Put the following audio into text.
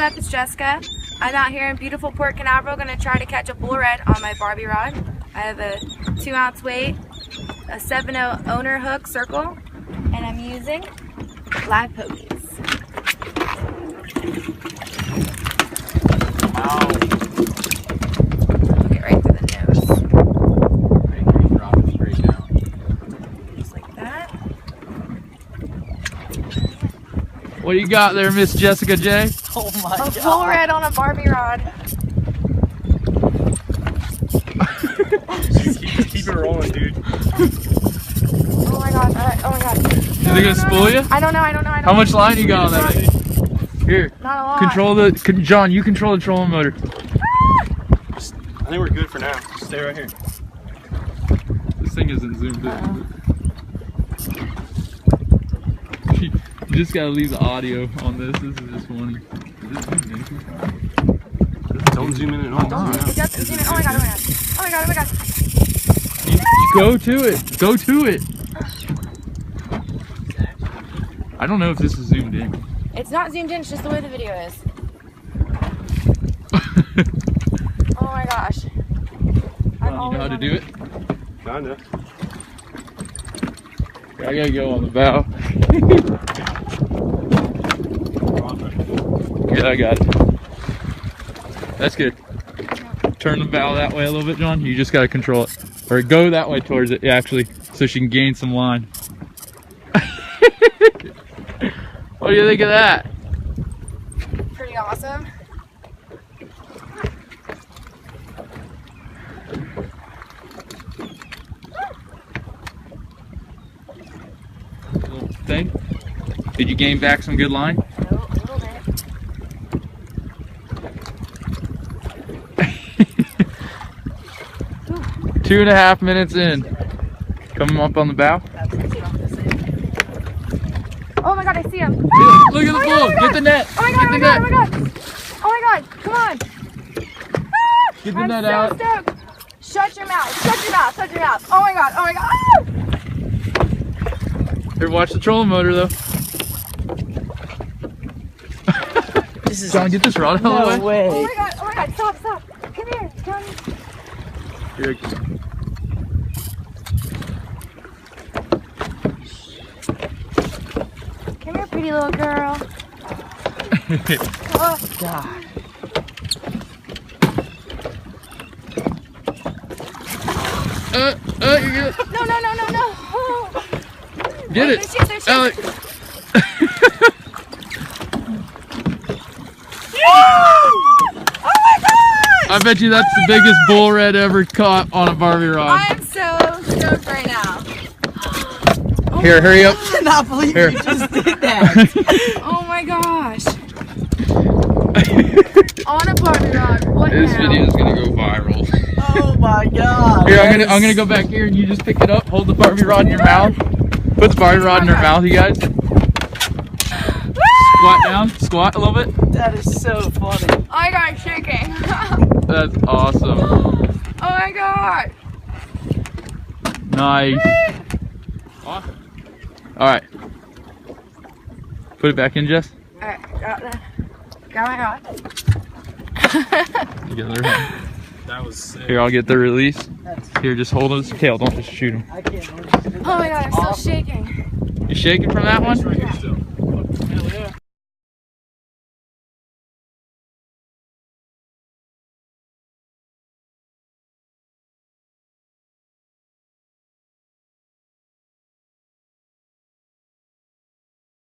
up? It's Jessica. I'm out here in beautiful Port Canaveral going to try to catch a bull red on my Barbie rod. I have a 2-ounce weight, a 7/0 owner hook circle, and I'm using live pokies. Wow. Look it right through the nose. Drop it straight down. Just like that. What do you got there, Miss Jessica J? Oh my god. A bull red on a Barbie rod. Just keep it rolling, dude. Oh my god. Oh my god. Is it gonna spool you? I don't know. How much line you got on that thing? Here. Not a lot. Control the, John, you control the trolling motor. I think we're good for now. Just stay right here. This thing isn't zoomed in. You just gotta leave the audio on this. This is just funny. Don't zoom in at all. Don't. It doesn't zoom in. Oh my god. Oh my god. Oh my god. You go to it. Go to it. I don't know if this is zoomed in. It's not zoomed in. It's just the way the video is. Oh my gosh. You know how to do it? Kinda. I gotta go on the bow. Yeah, I got it. That's good. Turn the bow that way a little bit, John. You just gotta control it. Or go that way towards it, actually, so she can gain some line. What do you think of that? Pretty awesome. Little thing? Did you gain back some good line? A little bit. 2.5 minutes in. Coming up on the bow. Oh my god, I see him. Look at the bull. Get the net. Oh my god, Get the oh my god, net. oh my god. Oh my god, come on. Get the I'm net so out. stoked. Shut your mouth, shut your mouth, shut your mouth. Oh my god, oh my god. Here, watch the trolling motor though. John, get this rod out of the way. Oh my god, stop. Come here, Johnny. Here. Come here, pretty little girl. Oh god. You get it. No. Get Wait, it. there's Alec. Oh my god! I bet you that's the biggest bull red ever caught on a Barbie rod. I am so stoked right now. Here, hurry up. I cannot believe Here. you just did that. Oh my gosh. On a Barbie rod. What This now? video is gonna go viral. Oh my god. Here, I'm gonna go back here and you just pick it up, hold the Barbie rod in your mouth. Put the Barbie rod in your mouth, you guys. Squat down, squat a little bit. That is so funny. Oh my god, I'm shaking. That's awesome. Oh my god. Nice. Awesome. Alright. Put it back in, Jess. Alright, got my rod. Together. That was sick. Here, I'll get the release. Here, just hold his tail, don't just shoot him. I can't believe you did that. Oh my god, I'm That's still awesome. shaking. You shaking from that one? Right here still.